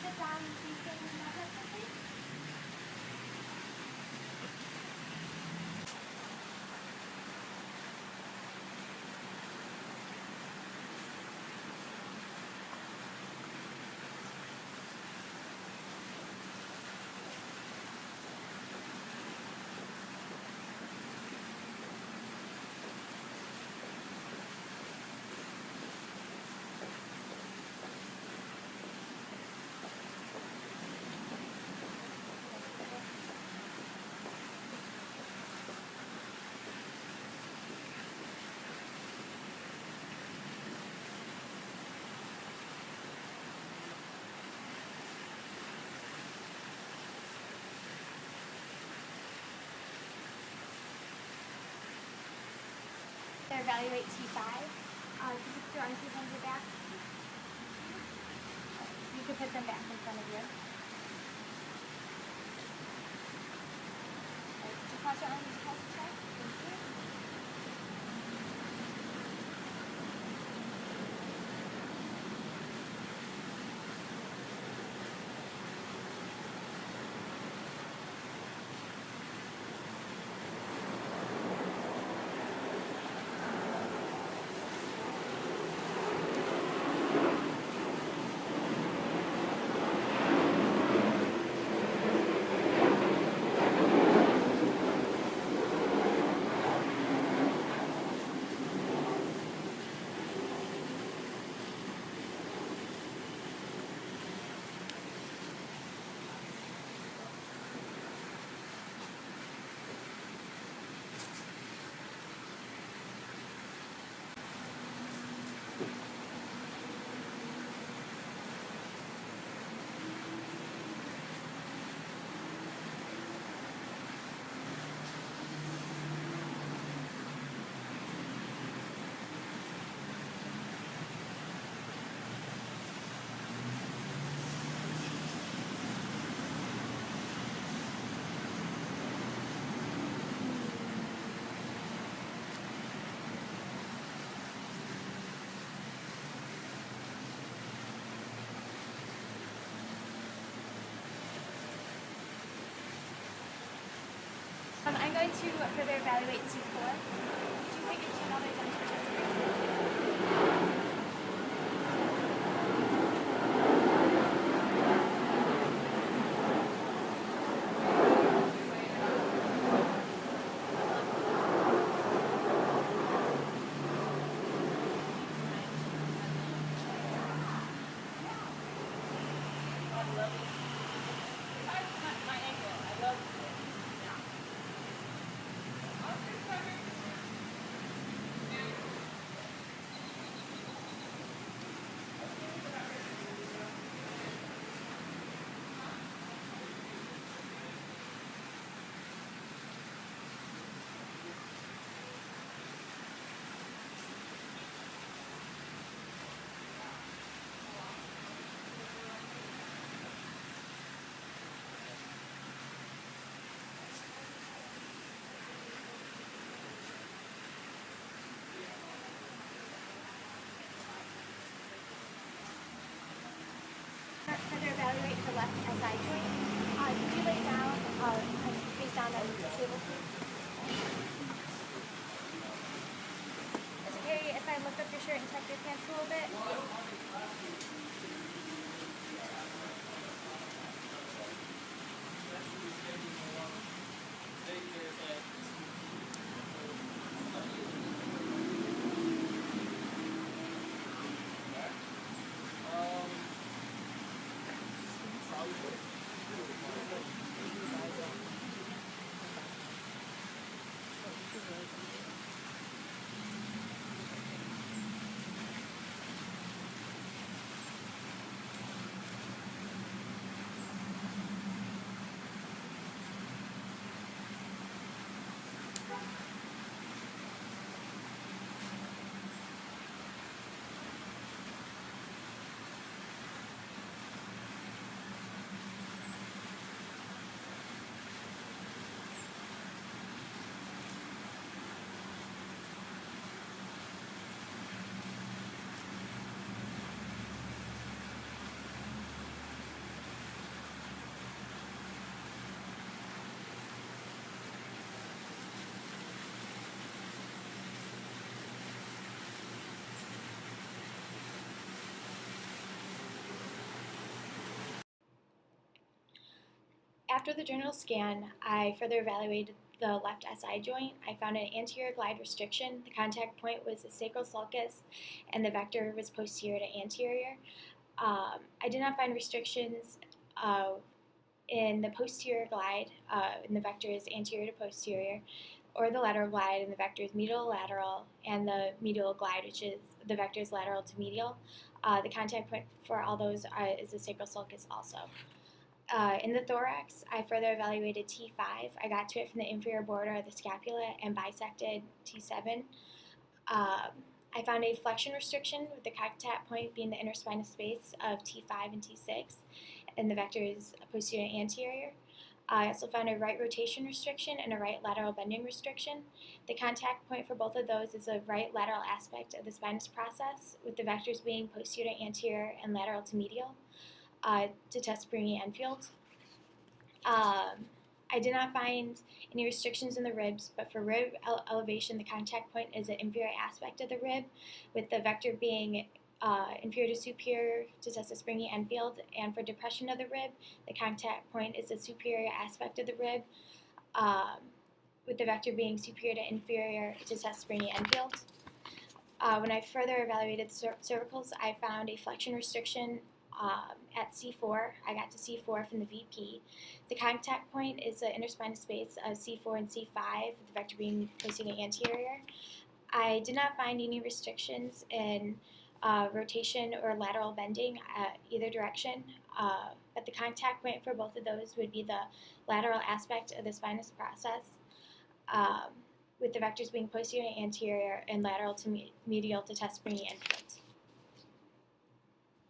sit down and facing the measure, please? Evaluate T5. You can put your arms behind your back. You can put them back in front of you. Right. Cross your arms across the chest. Thank you. I'm going to further evaluate C4. Could you put your chin all the way down to your chest, please? Further evaluate the left SI joint. Could you lay down, face down on the table, please? Is it okay if I lift up your shirt and tuck your pants a little bit? after the journal scan, I further evaluated the left SI joint. I found an anterior glide restriction. The contact point was the sacral sulcus, and the vector was posterior to anterior. I did not find restrictions in the posterior glide, and the vector is anterior to posterior, or the lateral glide, and the vector is medial to lateral, and the medial glide, which is the vector is lateral to medial. The contact point for all those is the sacral sulcus also. In the thorax, I further evaluated T5. I got to it from the inferior border of the scapula and bisected T7. I found a flexion restriction with the contact point being the interspinous space of T5 and T6, and the vector is posterior and anterior. I also found a right rotation restriction and a right lateral bending restriction. The contact point for both of those is the right lateral aspect of the spinous process, with the vectors being posterior to anterior and lateral to medial to test springy end field. I did not find any restrictions in the ribs, but for rib elevation, the contact point is the inferior aspect of the rib, with the vector being inferior to superior to test the springy end field. And for depression of the rib, the contact point is the superior aspect of the rib, with the vector being superior to inferior to test springy end field. When I further evaluated cervicals, I found a flexion restriction at C4. I got to C4 from the VP. The contact point is the interspinous space of C4 and C5, with the vector being posterior to anterior. I did not find any restrictions in rotation or lateral bending either direction, but the contact point for both of those would be the lateral aspect of the spinous process, with the vectors being posterior to anterior and lateral to medial to test springy end field.